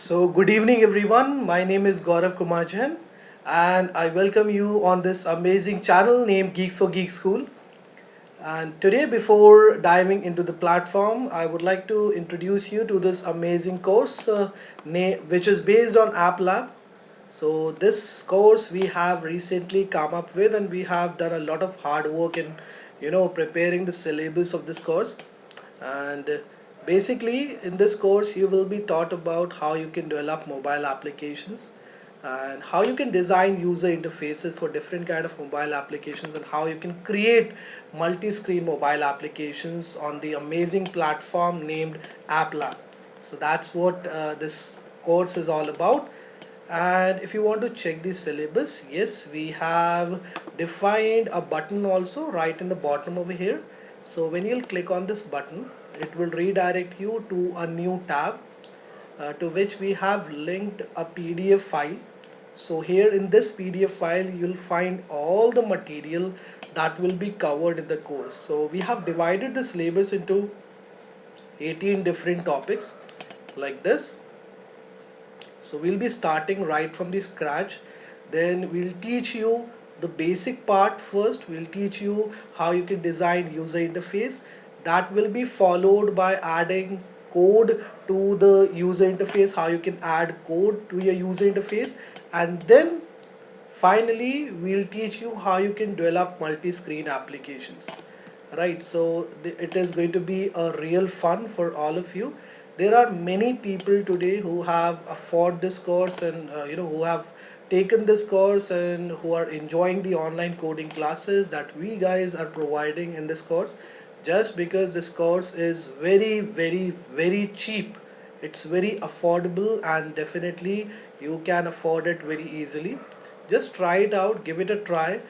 So, good evening, everyone. My name is Gaurav Kumar Jain, and I welcome you on this amazing channel named Geeks for Geek School. And today, before diving into the platform, I would like to introduce you to this amazing course, which is based on App Lab. So, this course we have recently come up with, and we have done a lot of hard work in, preparing the syllabus of this course. And basically, in this course, you will be taught about how you can develop mobile applications and how you can design user interfaces for different kind of mobile applications, and how you can create multi-screen mobile applications on the amazing platform named AppLab. So that's what this course is all about. And if you want to check the syllabus, yes, we have defined a button also right in the bottom over here. So when you'll click on this button, it will redirect you to a new tab, to which we have linked a PDF file. So here in this PDF file, you'll find all the material that will be covered in the course. So we have divided the syllabus into 18 different topics like this. So we'll be starting right from the scratch. Then we'll teach you the basic part first. We'll teach you how you can design user interface. That will be followed by adding code to the user interface, how you can add code to your user interface. And then finally, we'll teach you how you can develop multi-screen applications. Right, so it is going to be a real fun for all of you. There are many people today who have afforded this course, and who have taken this course and who are enjoying the online coding classes that we guys are providing in this course, just because this course is very, very, very cheap. It's very affordable, and definitely you can afford it very easily. Just try it out, give it a try.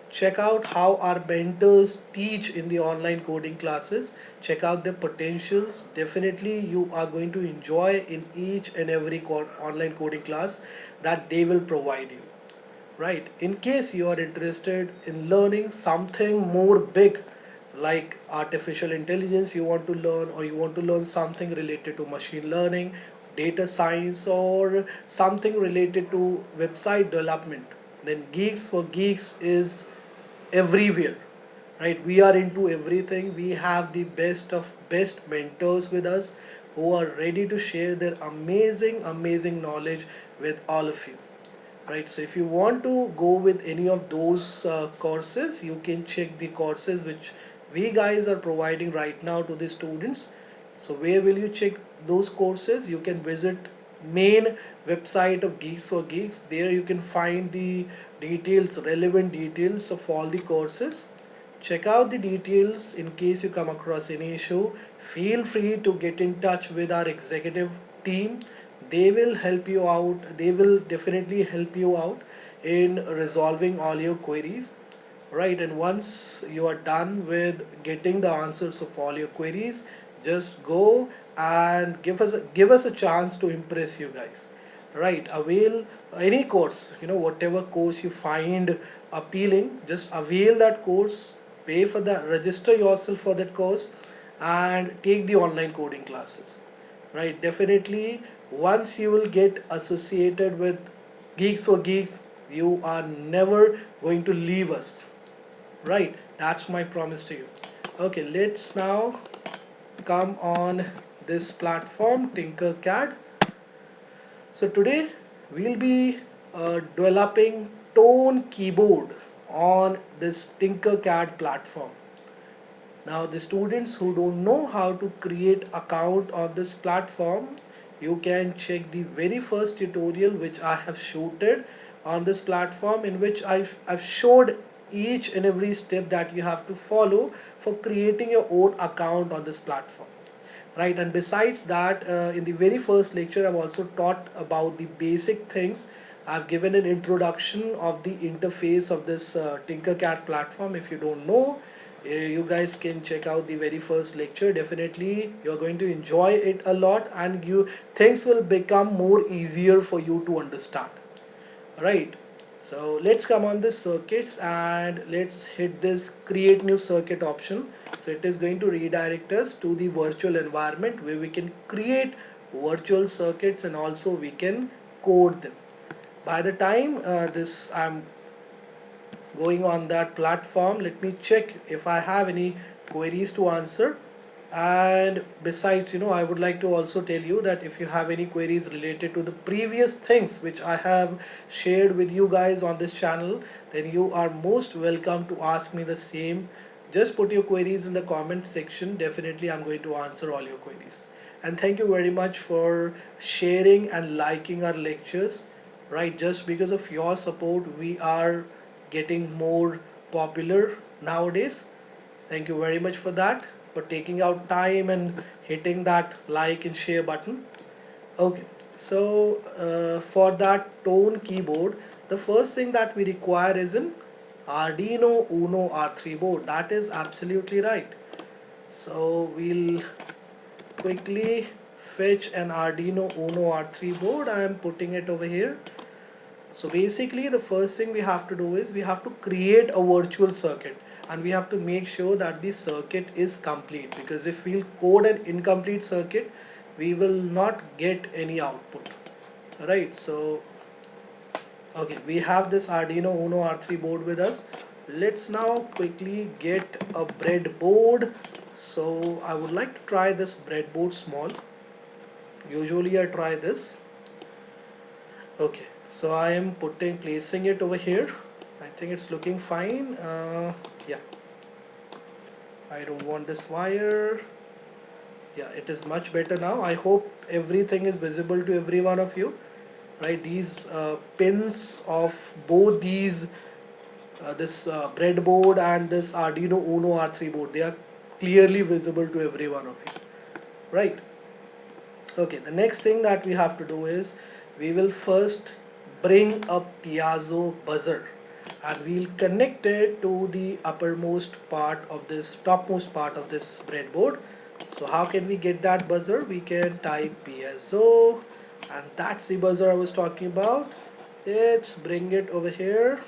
Check out how our mentors teach in the online coding classes. Check out their potentials. Definitely you are going to enjoy in each and every online coding class that they will provide you. Right, in case you are interested in learning something more big, like artificial intelligence you want to learn, or you want to learn something related to machine learning, data science, or something related to website development, then Geeks for Geeks is everywhere. Right, we are into everything. We have the best of best mentors with us, who are ready to share their amazing knowledge with all of you. Right, so if you want to go with any of those courses, you can check the courses which we guys are providing right now to the students. So where will you check those courses? You can visit main website of Geeks for Geeks. There you can find the details, relevant details of all the courses. Check out the details. In case you come across any issue, feel free to get in touch with our executive team. They will help you out. They will definitely help you out in resolving all your queries. Right, and once you are done with getting the answers of all your queries, just go and give us a chance to impress you guys. Right, avail any course, whatever course you find appealing, just avail that course, pay for that, register yourself for that course, and take the online coding classes. Right, definitely once you will get associated with Geeks for Geeks, you are never going to leave us. Right, that's my promise to you. Okay, let's now come on this platform, Tinkercad. So today we'll be developing Tone keyboard on this Tinkercad platform. Now the students who don't know how to create account on this platform, you can check the very first tutorial which I have shooted on this platform, in which I've showed each and every step that you have to follow for creating your own account on this platform. Right, and besides that, in the very first lecture I've also taught about the basic things. I've given an introduction of the interface of this Tinkercad platform. If you don't know, you guys can check out the very first lecture. Definitely you're going to enjoy it a lot, and you things will become more easier for you to understand. Right, so let's come on this circuits, and let's hit this create new circuit option. So it is going to redirect us to the virtual environment where we can create virtual circuits, and also we can code them. By the time this I'm going on that platform, let me check if I have any queries to answer. And besides, I would like to also tell you that if you have any queries related to the previous things which I have shared with you guys on this channel, then you are most welcome to ask me the same. Just put your queries in the comment section. Definitely I'm going to answer all your queries. And thank you very much for sharing and liking our lectures. Right, just because of your support we are getting more popular nowadays. Thank you very much for that, for taking out time and hitting that like and share button. Okay, so for that tone keyboard, the first thing that we require is an Arduino Uno R3 board. That is absolutely right. So we'll quickly fetch an Arduino Uno R3 board. I am putting it over here. So basically the first thing we have to do is we have to create a virtual circuit, and we have to make sure that the circuit is complete, because if we'll code an incomplete circuit we will not get any output. Right, so okay, we have this Arduino Uno R3 board with us. Let's now quickly get a breadboard. So I would like to try this breadboard small. Usually I try this. Okay, so I am placing it over here. I think it's looking fine. Yeah, I don't want this wire. Yeah, it is much better now. I hope everything is visible to every one of you. Right, these pins of both these this breadboard and this Arduino Uno R3 board, they are clearly visible to every one of you. Right. Okay, the next thing that we have to do is we will first bring a piezo buzzer, and we'll connect it to the uppermost part of this, topmost part of this breadboard. So how can we get that buzzer? We can type piezo, and that's the buzzer I was talking about. Let's bring it over here.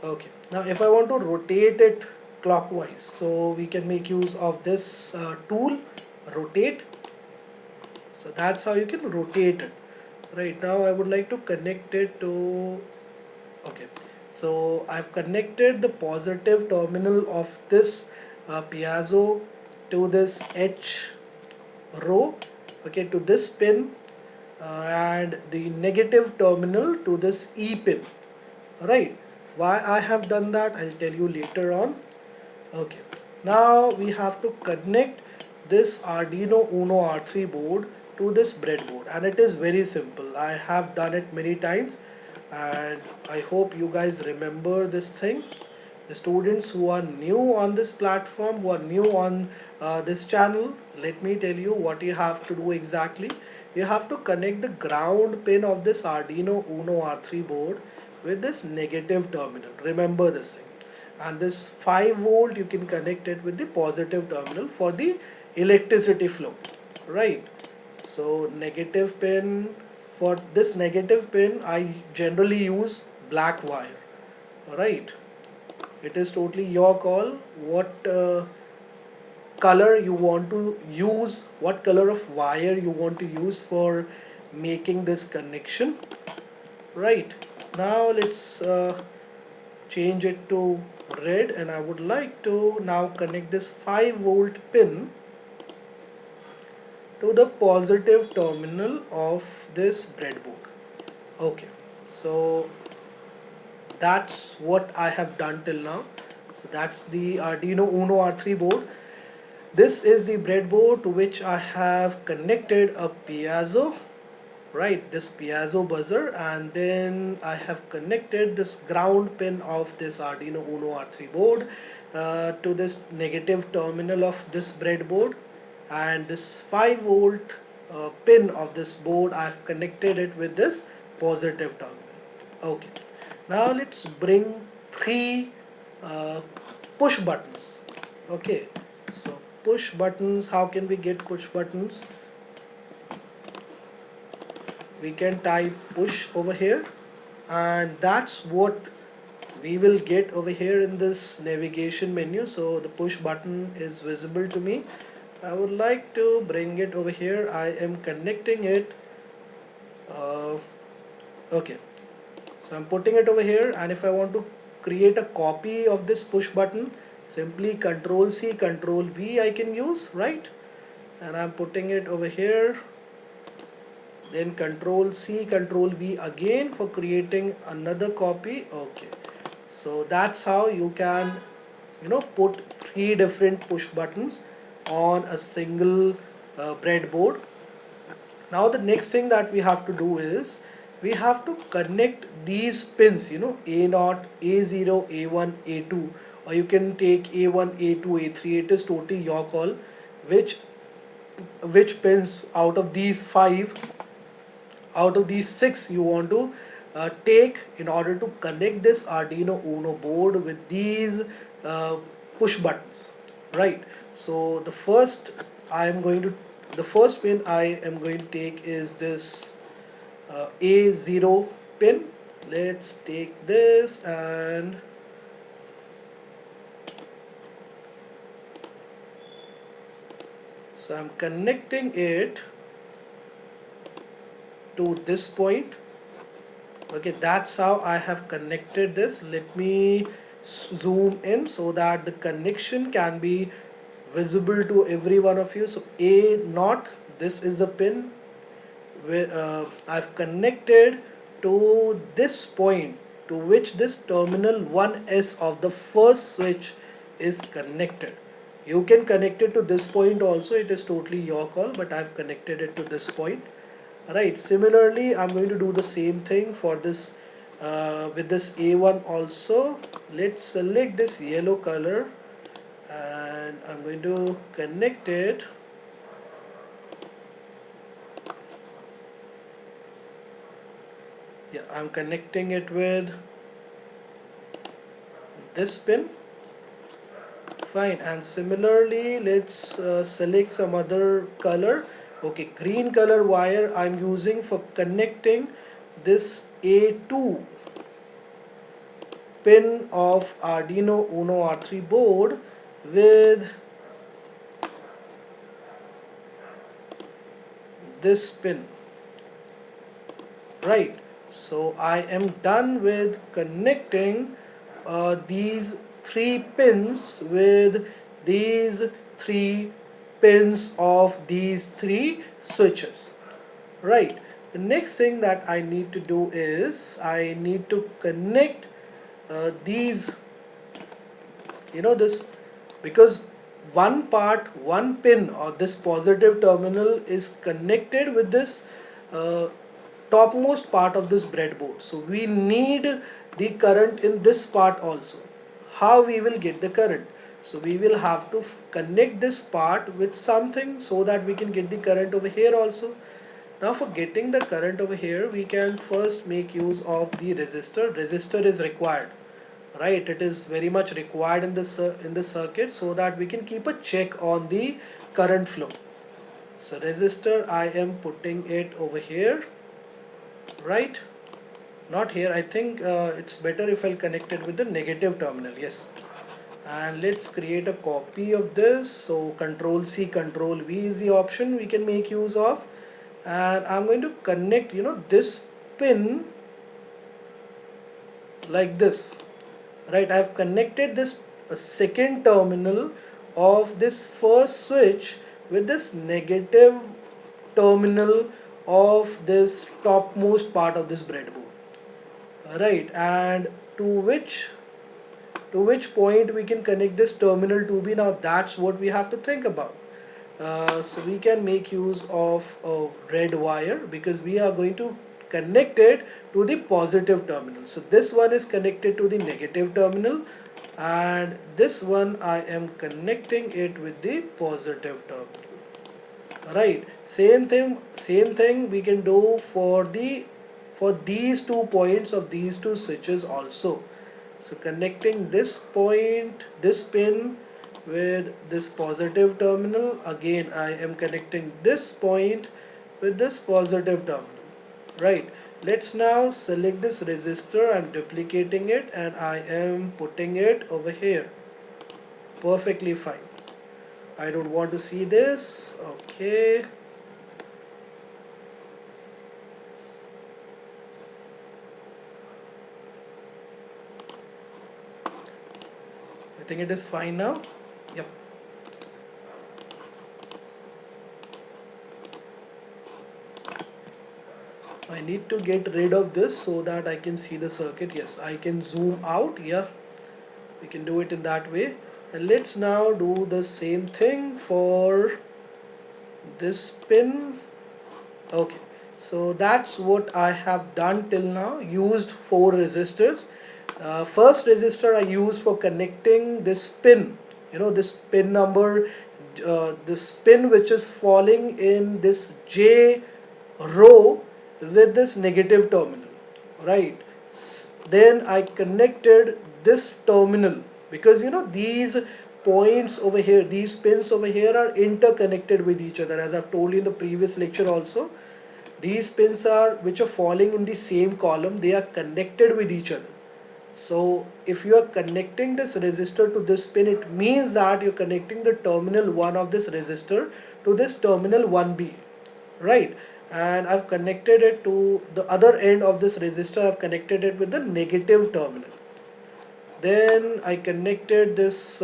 Okay, now if I want to rotate it clockwise, so we can make use of this tool, rotate. So that's how you can rotate it. Right, now I would like to connect it to, okay, so I've connected the positive terminal of this piezo to this H row, okay, to this pin, and the negative terminal to this E pin. Right, why I have done that I'll tell you later on. Okay, now we have to connect this Arduino Uno R3 board to this breadboard, and it is very simple. I have done it many times, and I hope you guys remember this thing. The students who are new on this platform, who are new on this channel, let me tell you what you have to do exactly. You have to connect the ground pin of this Arduino Uno R3 board with this negative terminal. Remember this thing. And this 5 volt, you can connect it with the positive terminal for the electricity flow. Right, so negative pin, for this negative pin I generally use black wire. Right, it is totally your call what color you want to use, what color of wire you want to use for making this connection. Right, now let's change it to red, and I would like to now connect this 5 volt pin to the positive terminal of this breadboard. Okay, so that's what I have done till now. So that's the Arduino Uno R3 board. This is the breadboard to which I have connected a piezo, right, this piezo buzzer, and then I have connected this ground pin of this Arduino Uno R3 board to this negative terminal of this breadboard, and this 5 volt pin of this board I have connected it with this positive terminal. Okay, now let's bring 3 push buttons. Okay, so push buttons, how can we get push buttons? We can type push over here, and that's what we will get over here in this navigation menu. So the push button is visible to me, I would like to bring it over here. I am connecting it. uh, okay, so I'm putting it over here, and if I want to create a copy of this push button, simply Control C Control V I can use, right? And I'm putting it over here, then Control C Control V again for creating another copy. Okay, so that's how you can, put three different push buttons on a single breadboard. Now the next thing that we have to do is we have to connect these pins, A0, A0, A1, A2, or you can take A1, A2, A3. It is totally your call which pins out of these five, out of these six you want to take in order to connect this Arduino Uno board with these uh, push buttons, right? So I am going to the first pin I am going to take is this A0 pin. Let's take this, and so I'm connecting it to this point. Okay, that's how I have connected this. Let me zoom in so that the connection can be visible to every one of you. So A0, this is the pin where I've connected to this point, to which this terminal 1S of the first switch is connected. You can connect it to this point also, it is totally your call, but I've connected it to this point. Right, similarly I'm going to do the same thing for this with this A1 also. Let's select this yellow color, and I'm going to connect it. Yeah, I'm connecting it with this pin. Fine, and similarly let's select some other color. Okay, green color wire I'm using for connecting this A2 pin of Arduino Uno R3 board with this pin, right? So I am done with connecting these three pins with these three pins of these three switches, right? The next thing that I need to do is I need to connect these, this, because one pin or this positive terminal is connected with this uh, topmost part of this breadboard. So we need the current in this part also. How we will get the current? So we will have to connect this part with something so that we can get the current over here also. Now for getting the current over here, we can first make use of the resistor. Resistor is required, right? It is very much required in the circuit so that we can keep a check on the current flow. So resistor, I am putting it over here, right? Not here. I think it's better if I'll connect it with the negative terminal. Yes, and let's create a copy of this. So Control C Control V is the option we can make use of, and I'm going to connect this pin like this, right? I've connected this second terminal of this first switch with this negative terminal of this topmost part of this breadboard, right? And to which point we can connect this terminal to be. Now that's what we have to think about. So we can make use of a red wire because we are going to connect it to the positive terminal. So this one is connected to the negative terminal, and this one I am connecting it with the positive terminal, right? Same thing we can do for these 2 points of these two switches also. So connecting this point, this pin with this positive terminal, again I am connecting this point with this positive terminal, right? Let's now select this resistor. I'm duplicating it and I am putting it over here. Perfectly fine. I don't want to see this. Okay. I think it is fine now. Yep. I need to get rid of this so that I can see the circuit. Yes, I can zoom out. Yeah, we can do it in that way. And let's now do the same thing for this pin. Okay, so that's what I have done till now. Used 4 resistors. First resistor I used for connecting this pin, this pin number, this pin which is falling in this J row with this negative terminal, right? Then I connected this terminal, because these points over here, these pins over here are interconnected with each other, as I've told you in the previous lecture also. These pins are which are falling in the same column, they are connected with each other. So if you are connecting this resistor to this pin, it means that you're connecting the terminal 1 of this resistor to this terminal 1B, right? And I've connected it to the other end of this resistor. I've connected it with the negative terminal. Then I connected this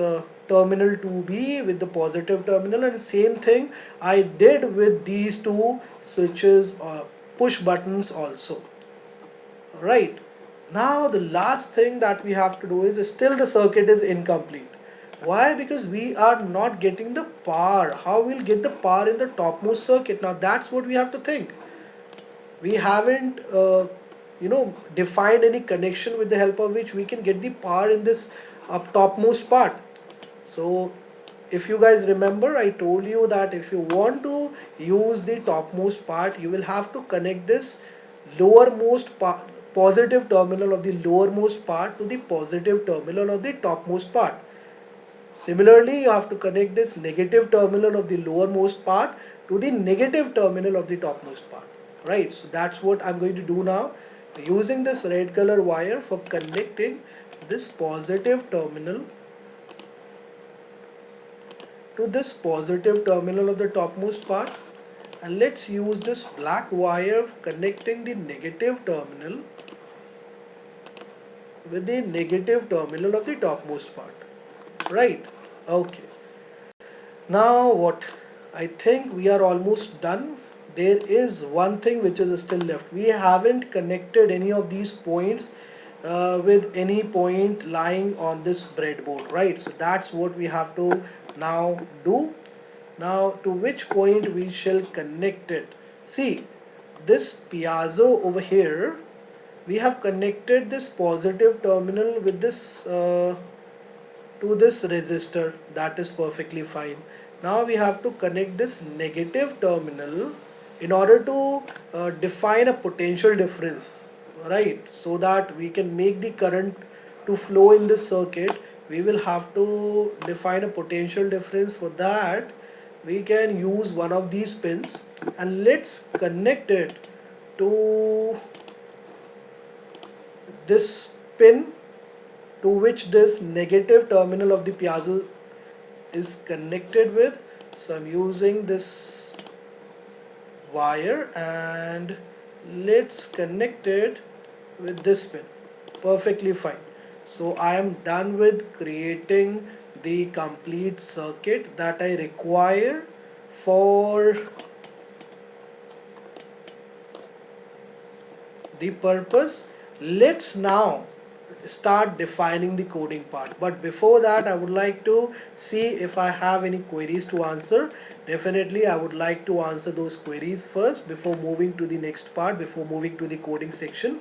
terminal 2B with the positive terminal, and same thing I did with these two switches, push buttons also, right? Now the last thing that we have to do is, still the circuit is incomplete. Why? Because we are not getting the power. How we'll get the power in the topmost circuit? Now that's what we have to think. We haven't defined any connection with the help of which we can get the power in this topmost part. So if you guys remember, I told you that if you want to use the topmost part, you will have to connect this lowermost part, positive terminal of the lowermost part, to the positive terminal of the topmost part. Similarly, you have to connect this negative terminal of the lowermost part to the negative terminal of the topmost part, right? So that's what I'm going to do now, using this red color wire for connecting this positive terminal to this positive terminal of the topmost part, and let's use this black wire connecting the negative terminal with the negative terminal of the topmost part, right? Okay, now what, I think we are almost done. There is one thing which is still left. We haven't connected any of these points with any point lying on this breadboard, right? So that's what we have to now do. Now to which point we shall connect it? See, this piezo over here, we have connected this positive terminal with this to this resistor. That is perfectly fine. Now we have to connect this negative terminal in order to define a potential difference, right? So that we can make the current to flow in this circuit, we will have to define a potential difference. For that, we can use one of these pins, and let's connect it to this pin to which this negative terminal of the piezo is connected with. So I'm using this wire, and let's connect it with this pin. Perfectly fine. So I am done with creating the complete circuit that I require for the purpose. Let's now start defining the coding part, but before that I would like to see if I have any queries to answer. Definitely I would like to answer those queries first before moving to the next part, before moving to the coding section.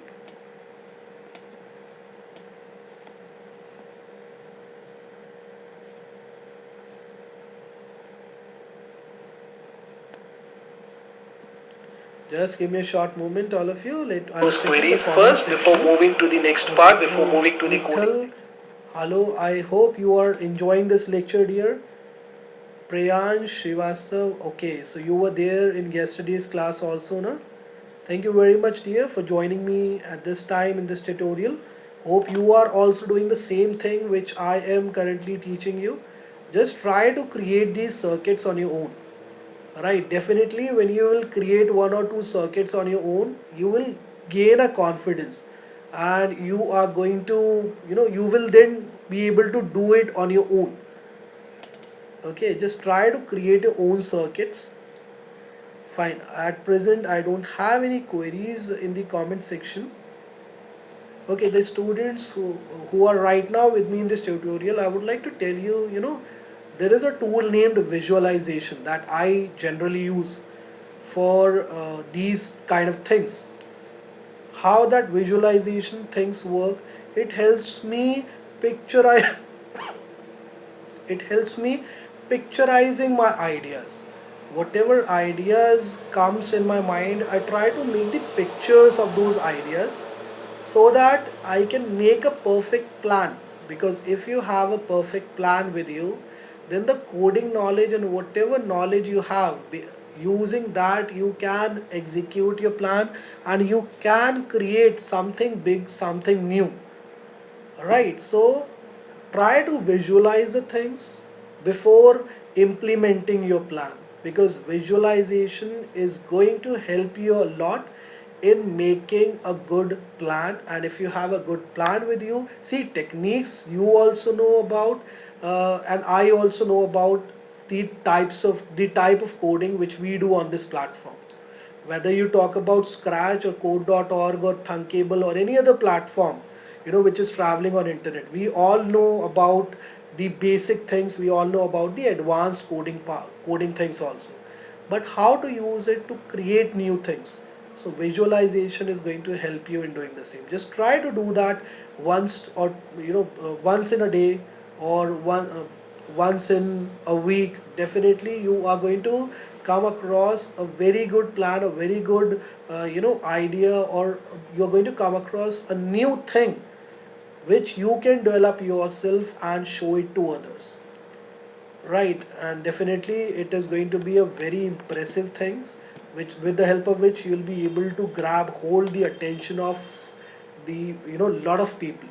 Just give me a short moment, all of you. Those queries first before moving to the next part, before moving to the coding. Hello, I hope you are enjoying this lecture, dear. Priyansh Srivastav, okay, so you were there in yesterday's class also, na? Thank you very much, dear, for joining me at this time in this tutorial. Hope you are also doing the same thing which I am currently teaching you. Just try to create these circuits on your own. Right, definitely when you will create one or two circuits on your own, you will gain a confidence, and you are going to, you will then be able to do it on your own. Okay, just try to create your own circuits. Fine, at present I don't have any queries in the comment section. Okay, the students who are right now with me in this tutorial, I would like to tell you, there is a tool named visualization that I generally use for these kind of things. How that visualization things work, it helps me picture it helps me picturizing my ideas. Whatever ideas comes in my mind, I try to make the pictures of those ideas so that I can make a perfect plan. Because if you have a perfect plan with you, then the coding knowledge and whatever knowledge you have, using that you can execute your plan, and you can create something big, something new. Right, so try to visualize the things before implementing your plan, because visualization is going to help you a lot in making a good plan. And if you have a good plan with you, see, techniques you also know about, and I also know about the type of coding which we do on this platform. Whether you talk about Scratch or code.org or Thunkable or any other platform, which is traveling on internet, we all know about the basic things, we all know about the advanced coding things also. But how to use it to create new things? So visualization is going to help you in doing the same. Just try to do that once, or once in a day, or once in a week. Definitely you are going to come across a very good plan, a very good idea, or you're going to come across a new thing which you can develop yourself and show it to others. Right, and definitely it is going to be a very impressive things, which with the help of which you'll be able to hold the attention of the lot of people.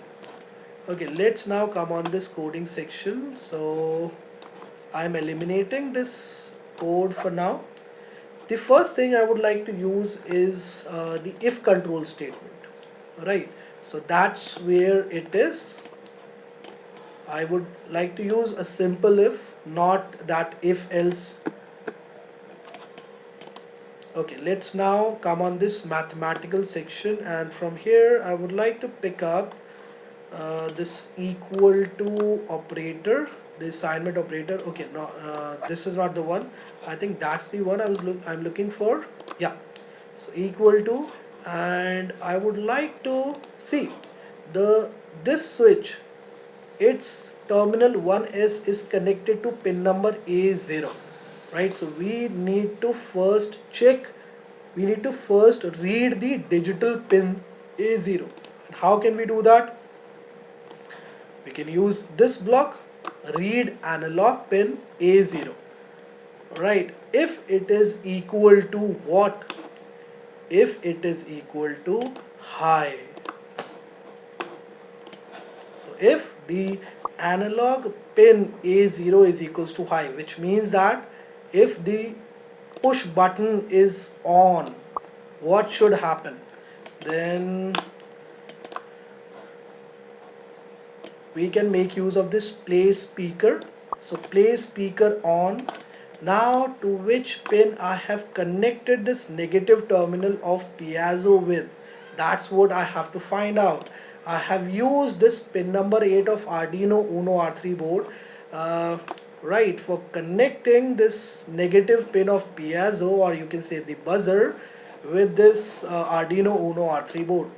Okay, let's now come on this coding section. So I'm eliminating this code for now. The first thing I would like to use is the if control statement. Right, so that's where it is. I would like to use a simple if, not that if else. Okay, let's now come on this mathematical section, and from here I would like to pick up this equal to operator, the assignment operator. Okay, no, this is not the one. I think that's the one I'm looking for. Yeah, so equal to, and I would like to see this switch, its terminal 1s is connected to pin number A0. Right, so we need to first read the digital pin A0. And how can we do that? We can use this block, read analog pin A0. Right, if it is equal to what? If it is equal to high. So if the analog pin A0 is equals to high, which means that if the push button is on, what should happen? Then we can make use of this play speaker. So play speaker on. Now to which pin I have connected this negative terminal of piezo with? That's what I have to find out. I have used this pin number 8 of Arduino Uno R3 board, right, for connecting this negative pin of piezo, or you can say the buzzer, with this Arduino Uno R3 board.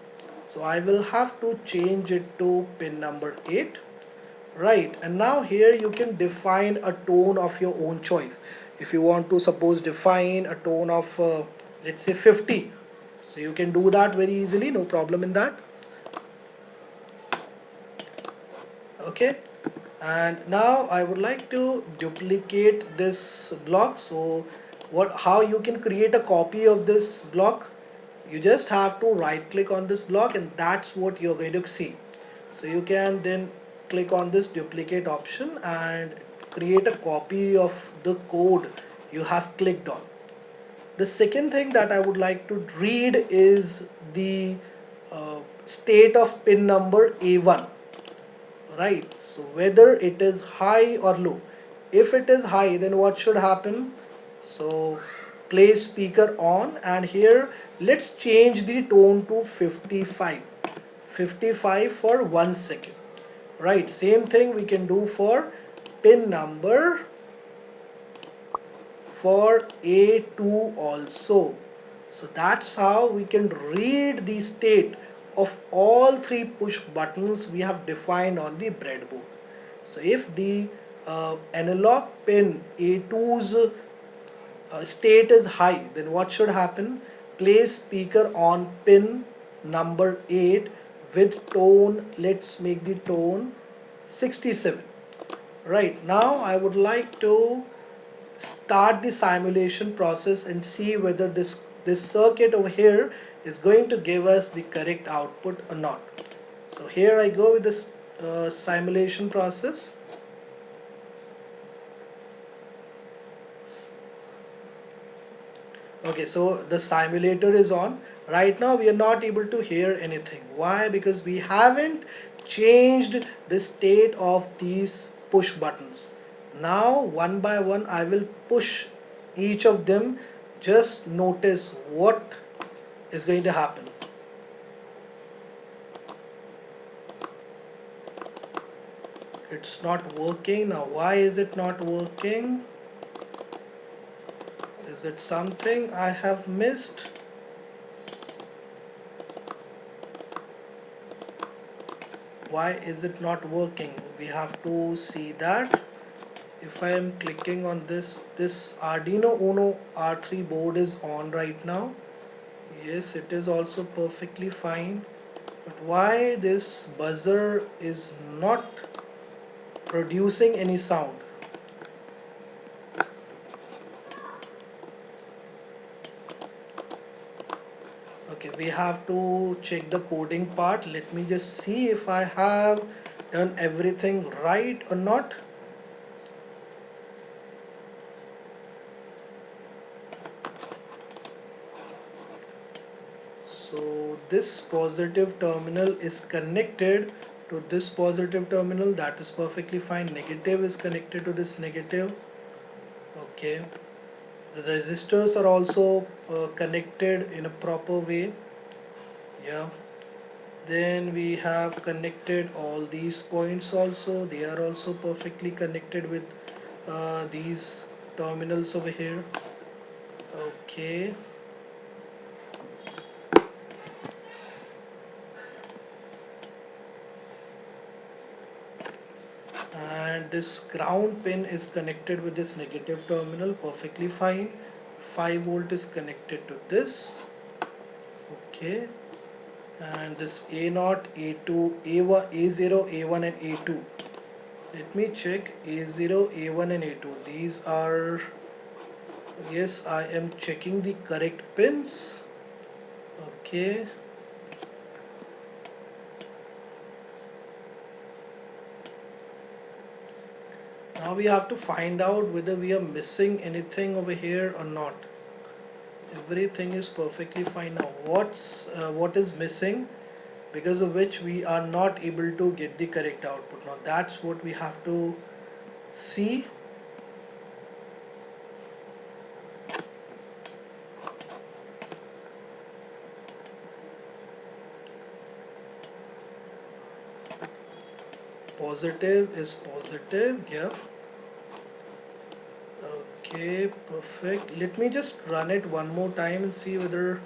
So I will have to change it to pin number 8. Right, and now here you can define a tone of your own choice. If you want to suppose define a tone of let's say 50, so you can do that very easily, no problem in that. Okay, and now I would like to duplicate this block. So how you can create a copy of this block? You just have to right click on this block, and that's what you're going to see. So you can then click on this duplicate option, and create a copy of the code you have clicked on. The second thing that I would like to read is the state of pin number A1, right? So whether it is high or low. If it is high, then what should happen? So place speaker on, and here let's change the tone to 55. 55 for 1 second. Right, same thing we can do for pin number for A2 also. So that's how we can read the state of all three push buttons we have defined on the breadboard. So if the analog pin A2's state is high, then what should happen? Place speaker on pin number 8 with tone, let's make the tone 67. Right, now I would like to start the simulation process and see whether this circuit over here is going to give us the correct output or not. So here I go with this simulation process. Okay, so the simulator is on. Right now we are not able to hear anything. Why? Because we haven't changed the state of these push buttons. Now one by one I will push each of them. Just notice what is going to happen. It's not working. Now why is it not working? Is it something I have missed? Why is it not working? We have to see that. If I am clicking on this Arduino Uno R3 board is on right now. Yes, it is also perfectly fine. But why this buzzer is not producing any sound? Okay, we have to check the coding part. Let me just see if I have done everything right or not. So this positive terminal is connected to this positive terminal, that is perfectly fine. Negative is connected to this negative. Okay, the resistors are also connected in a proper way. Yeah, then we have connected all these points also. They are also perfectly connected with these terminals over here. Okay, and this ground pin is connected with this negative terminal, perfectly fine. 5 volt is connected to this. Okay, and this A0, A2, A1, A0, A1 and A2. Let me check A0, A1 and A2. These are, yes, I am checking the correct pins. Okay, now we have to find out whether we are missing anything over here or not. Everything is perfectly fine. Now what is missing, because of which we are not able to get the correct output? Now that's what we have to see. Positive is positive, yeah. Okay, perfect. Let me just run it one more time and see whether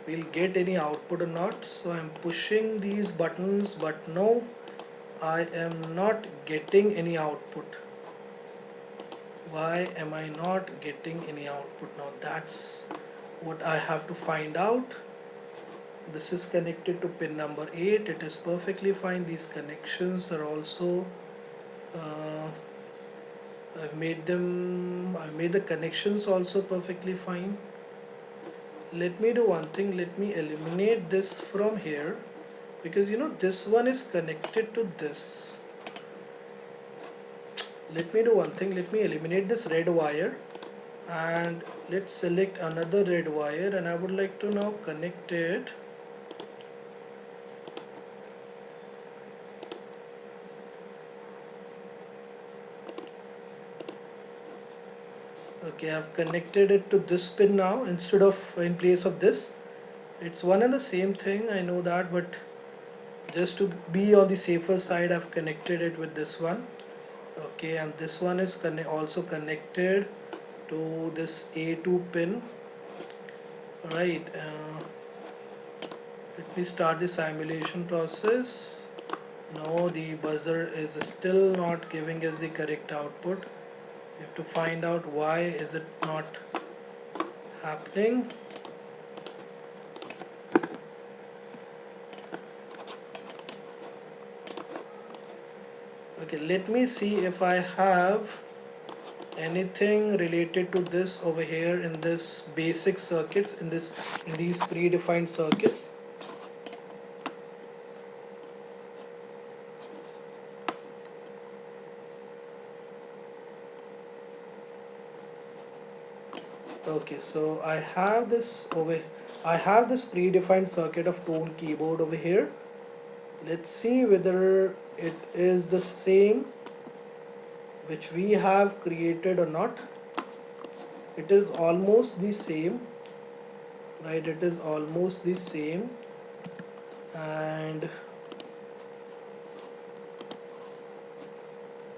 we'll get any output or not. So I'm pushing these buttons, but no, I am not getting any output. Why am I not getting any output? Now that's what I have to find out. This is connected to pin number 8. It is perfectly fine. These connections are also I've made the connections also perfectly fine. Let me do one thing. Let me eliminate this from here, because you know this one is connected to this. let me do one thing. Let me eliminate this red wire and let's select another red wire, and I would like to now connect it. Okay, I've connected it to this pin now instead of in place of this. It's one and the same thing, I know that, but just to be on the safer side, I've connected it with this one. Okay, and this one is also connected to this A2 pin. Right, let me start the simulation process. No, the buzzer is still not giving us the correct output. We have to find out why is it not happening. Okay, let me see if I have anything related to this over here in this basic circuits, in these predefined circuits. Okay, so I have this predefined circuit of tone keyboard over here. Let's see whether it is the same which we have created or not. It is almost the same, right? It is almost the same, and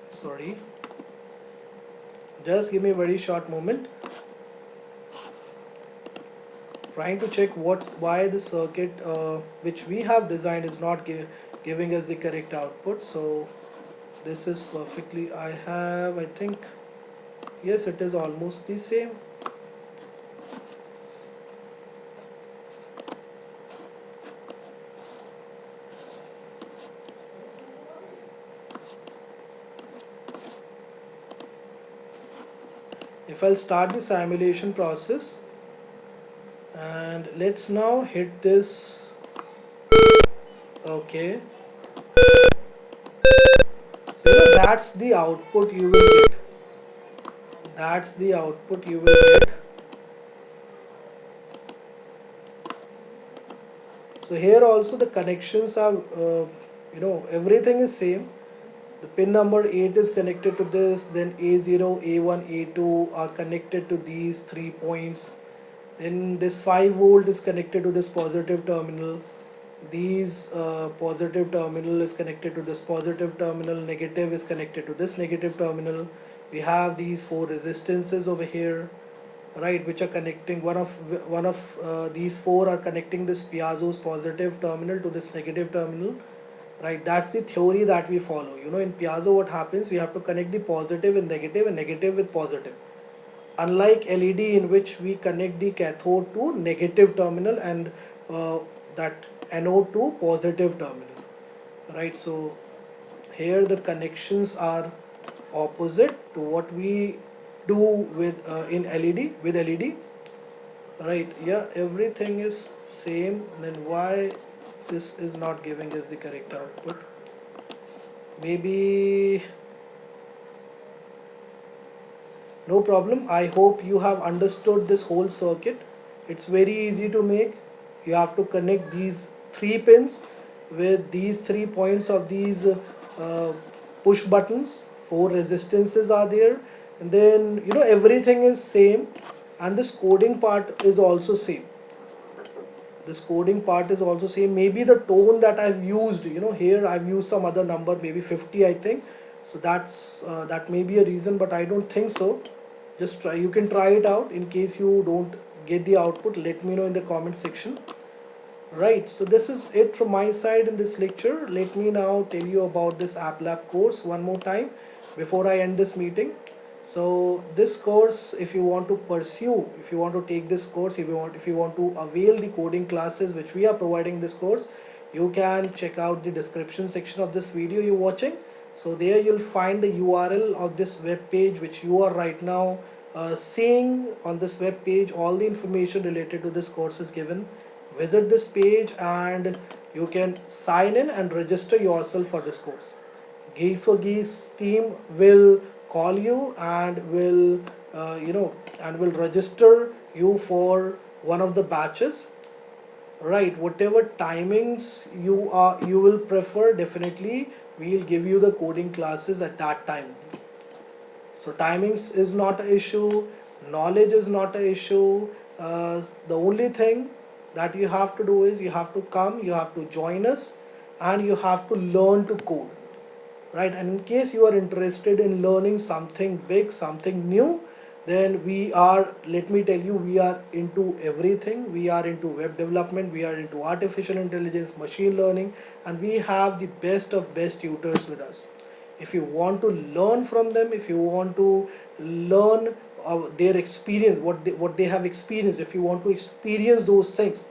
sorry, just give me a very short moment. Trying to check why the circuit which we have designed is not giving us the correct output. So this is perfectly, I think, yes, it is almost the same. If I'll start the simulation process, and let's now hit this. Okay, so that's the output you will get. That's the output you will get. So here also the connections are, everything is same. The pin number 8 is connected to this, then A0, A1, A2 are connected to these 3 points. Then this 5 volt is connected to this positive terminal. These positive terminal is connected to this positive terminal, negative is connected to this negative terminal. We have these 4 resistances over here, right, which are connecting, one of these 4 are connecting this piezo's positive terminal to this negative terminal, right? That's the theory that we follow. In piezo what happens, we have to connect the positive and negative with positive, unlike LED in which we connect the cathode to negative terminal and that anode to positive terminal, right? So here the connections are opposite to what we do with in LED with LED, right? Yeah, everything is same. Then why this is not giving us the correct output? Maybe no problem. I hope you have understood this whole circuit. It's very easy to make. You have to connect these 3 pins with these 3 points of these push buttons. 4 resistances are there, and then everything is same, and this coding part is also same. This coding part is also same. Maybe the tone that I've used, here I've used some other number, maybe 50 I think. So that may be a reason, but I don't think so. Just try, you can try it out. In case you don't get the output, let me know in the comment section. Right, so this is it from my side in this lecture. Let me now tell you about this AppLab course one more time before I end this meeting. So this course, if you want to pursue, if you want to take this course, if you want to avail the coding classes which we are providing this course, you can check out the description section of this video you're watching. So there you'll find the URL of this web page which you are right now seeing. On this web page, all the information related to this course is given. Visit this page and you can sign in and register yourself for this course. Geeks for Geeks team will call you and will and will register you for one of the batches, right? Whatever timings you will prefer, definitely we'll give you the coding classes at that time. So timings is not an issue, knowledge is not an issue. The only thing that you have to do is you have to come, you have to join us, and you have to learn to code, right? And in case you are interested in learning something big, something new, then we are, let me tell you, we are into everything. We are into web development, we are into artificial intelligence, machine learning, and we have the best of best tutors with us. If you want to learn from them, if you want to learn their experience, what they have experienced, if you want to experience those things,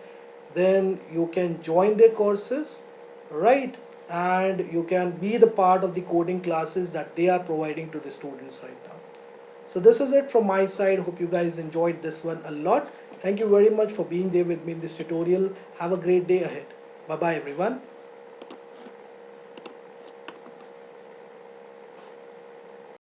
then you can join their courses, right? And you can be the part of the coding classes that they are providing to the students right now. So this is it from my side. Hope you guys enjoyed this one a lot. Thank you very much for being there with me in this tutorial. Have a great day ahead. Bye bye everyone.